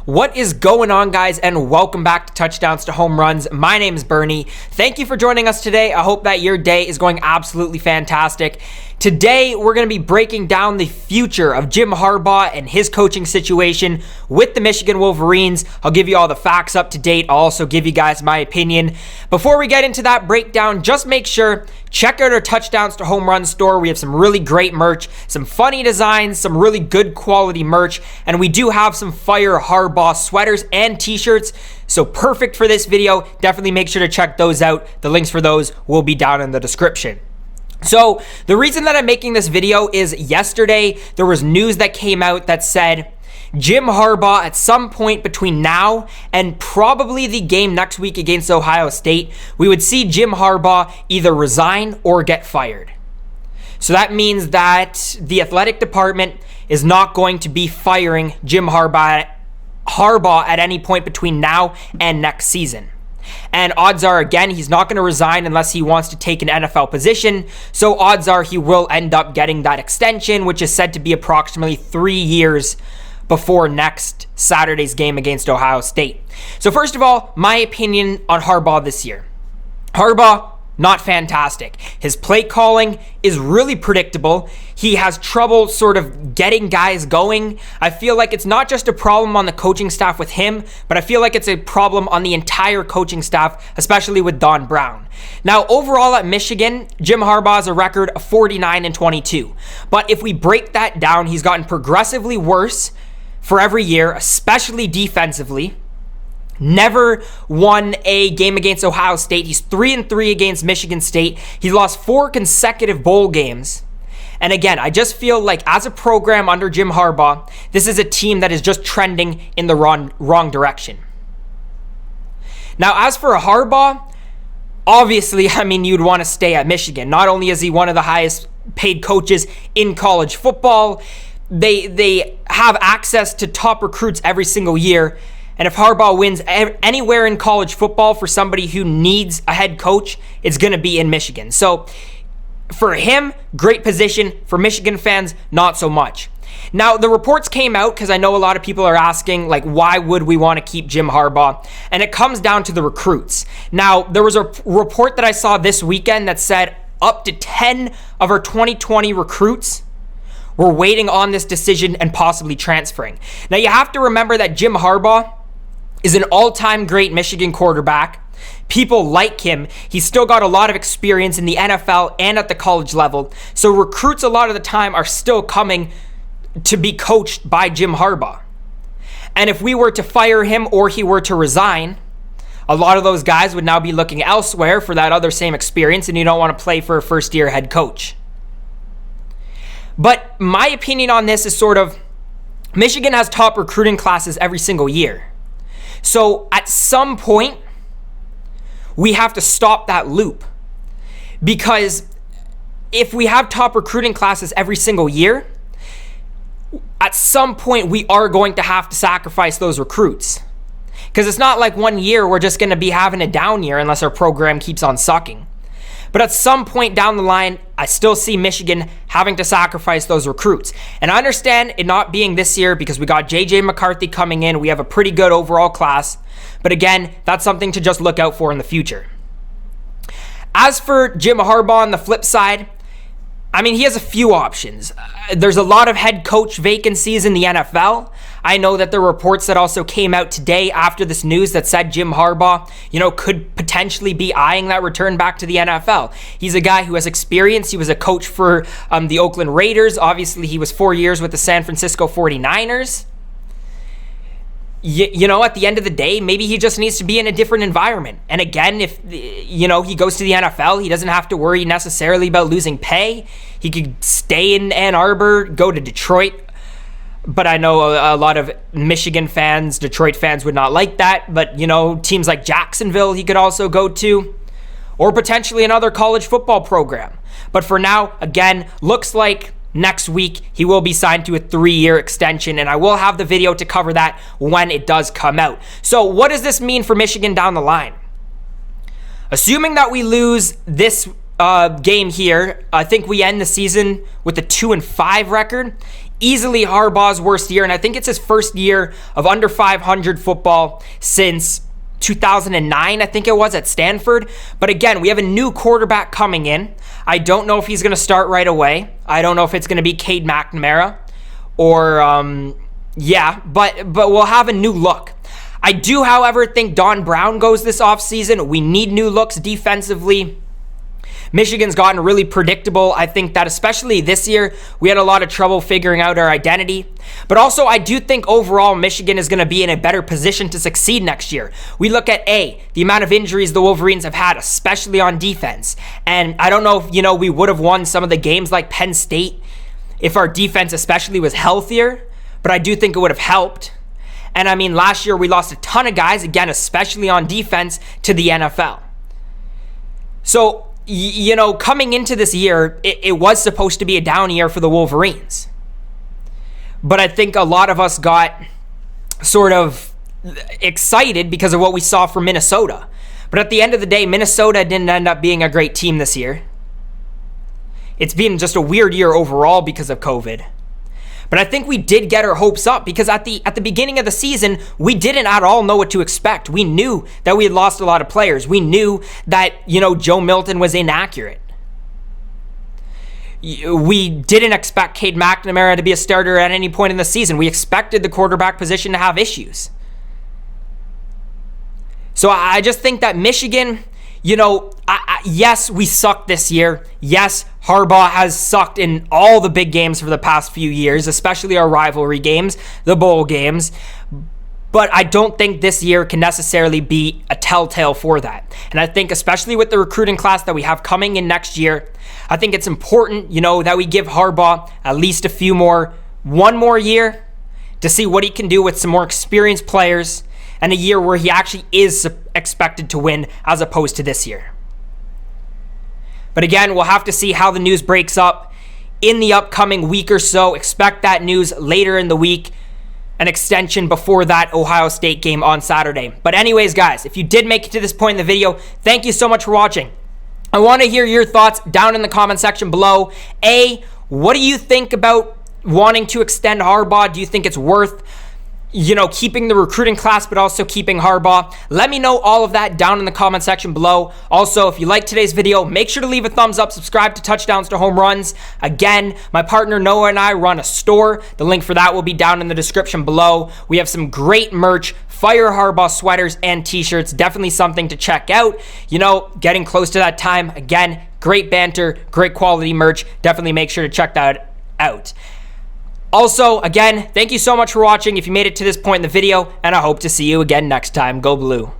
What is going on, guys, and welcome back to Touchdowns to Home Runs. My name is Bernie. Thank you for joining us today. I hope that your day is going absolutely fantastic. Today, we're going to be breaking down the future of Jim Harbaugh and his coaching situation with the Michigan Wolverines. I'll give you all the facts up to date. I'll also give you guys my opinion. Before we get into that breakdown, just make sure, check out our Touchdowns to Home Run store. We have some really great merch, some funny designs, some really good quality merch, and we do have some fire Harbaugh sweaters and t-shirts, so perfect for this video. Definitely make sure to check those out. The links for those will be down in the description. So the reason that I'm making this video is yesterday there was news that came out that said Jim Harbaugh at some point between now and probably the game next week against Ohio State, we would see Jim Harbaugh either resign or get fired. So that means that the athletic department is not going to be firing Jim Harbaugh at any point between now and next season. And odds are, again, he's not going to resign unless he wants to take an NFL position. So odds are he will end up getting that extension, which is said to be approximately 3 years before next Saturday's game against Ohio State. So first of all, my opinion on Harbaugh this year. Harbaugh, not fantastic. His play calling is really predictable. He has trouble sort of getting guys going. I feel like it's not just a problem on the coaching staff with him, but I feel like it's a problem on the entire coaching staff, especially with Don Brown. Now, overall at Michigan, Jim Harbaugh has a record of 49-22. But if we break that down, he's gotten progressively worse for every year, especially defensively. Never won a game against Ohio State. He's 3-3 against Michigan State. He's lost 4 consecutive bowl games. And again, I just feel like as a program under Jim Harbaugh, this is a team that is just trending in the wrong direction. Now, as for Harbaugh, obviously, you'd want to stay at Michigan. Not only is he one of the highest paid coaches in college football, they have access to top recruits every single year. And if Harbaugh wins anywhere in college football for somebody who needs a head coach, it's going to be in Michigan. So for him, great position. For Michigan fans, not so much. Now, the reports came out because I know a lot of people are asking, why would we want to keep Jim Harbaugh? And it comes down to the recruits. Now, there was a report that I saw this weekend that said up to 10 of our 2020 recruits were waiting on this decision and possibly transferring. Now, you have to remember that Jim Harbaugh is an all-time great Michigan quarterback. People like him. He's still got a lot of experience in the NFL and at the college level. So recruits a lot of the time are still coming to be coached by Jim Harbaugh. And if we were to fire him or he were to resign, a lot of those guys would now be looking elsewhere for that other same experience, and you don't want to play for a first-year head coach. But my opinion on this is sort of, Michigan has top recruiting classes every single year. So at some point, we have to stop that loop. Because if we have top recruiting classes every single year, at some point we are going to have to sacrifice those recruits. Because it's not like 1 year we're just going to be having a down year unless our program keeps on sucking. But at some point down the line, I still see Michigan having to sacrifice those recruits. And I understand it not being this year because we got J.J. McCarthy coming in. We have a pretty good overall class. But again, that's something to just look out for in the future. As for Jim Harbaugh on the flip side, he has a few options. There's a lot of head coach vacancies in the NFL. I know that there were reports that also came out today after this news that said Jim Harbaugh, could potentially be eyeing that return back to the NFL. He's a guy who has experience. He was a coach for the Oakland Raiders. Obviously, he was 4 years with the San Francisco 49ers. At the end of the day, maybe he just needs to be in a different environment. And again, if, he goes to the NFL, he doesn't have to worry necessarily about losing pay. He could stay in Ann Arbor, go to Detroit. But I know a lot of Michigan fans, Detroit fans would not like that. But, teams like Jacksonville he could also go to. Or potentially another college football program. But for now, again, looks like next week, he will be signed to a 3-year extension, and I will have the video to cover that when it does come out. So what does this mean for Michigan down the line? Assuming that we lose this game here, I think we end the season with a 2-5 record. easily Harbaugh's worst year, and I think it's his first year of under 500 football since 2009, I think it was, at Stanford. But again, we have a new quarterback coming in. I don't know if he's going to start right away. I don't know if it's going to be Cade McNamara or, but we'll have a new look. I do, however, think Don Brown goes this offseason. We need new looks defensively. Michigan's gotten really predictable. I think that especially this year, we had a lot of trouble figuring out our identity. But also, I do think overall Michigan is going to be in a better position to succeed next year. We look at the amount of injuries the Wolverines have had, especially on defense. And I don't know if, we would have won some of the games like Penn State if our defense especially was healthier, but I do think it would have helped. And I mean, last year we lost a ton of guys, again, especially on defense, to the NFL. So, coming into this year, it was supposed to be a down year for the Wolverines. But I think a lot of us got sort of excited because of what we saw from Minnesota. But at the end of the day, Minnesota didn't end up being a great team this year. It's been just a weird year overall because of COVID. But I think we did get our hopes up because at the beginning of the season, we didn't at all know what to expect. We knew that we had lost a lot of players. We knew that, Joe Milton was inaccurate. We didn't expect Cade McNamara to be a starter at any point in the season. We expected the quarterback position to have issues. So I just think that Michigan, yes, we sucked this year. Yes, Harbaugh has sucked in all the big games for the past few years, especially our rivalry games, the bowl games. But I don't think this year can necessarily be a telltale for that. And I think especially with the recruiting class that we have coming in next year, I think it's important, that we give Harbaugh at least one more year to see what he can do with some more experienced players and a year where he actually is expected to win as opposed to this year. But again, we'll have to see how the news breaks up in the upcoming week or so. Expect that news later in the week, an extension before that Ohio State game on Saturday. But anyways, guys, if you did make it to this point in the video, thank you so much for watching. I want to hear your thoughts down in the comment section below. What do you think about wanting to extend Harbaugh? Do you think it's worth keeping the recruiting class, but also keeping Harbaugh? Let me know all of that down in the comment section below. Also, if you like today's video, make sure to leave a thumbs up, subscribe to Touchdowns to Home Runs. Again, my partner Noah and I run a store. The link for that will be down in the description below. We have some great merch, Fire Harbaugh sweaters and t-shirts. Definitely something to check out. Getting close to that time. Again, great banter, great quality merch. Definitely make sure to check that out. Also, again, thank you so much for watching if you made it to this point in the video, and I hope to see you again next time. Go Blue.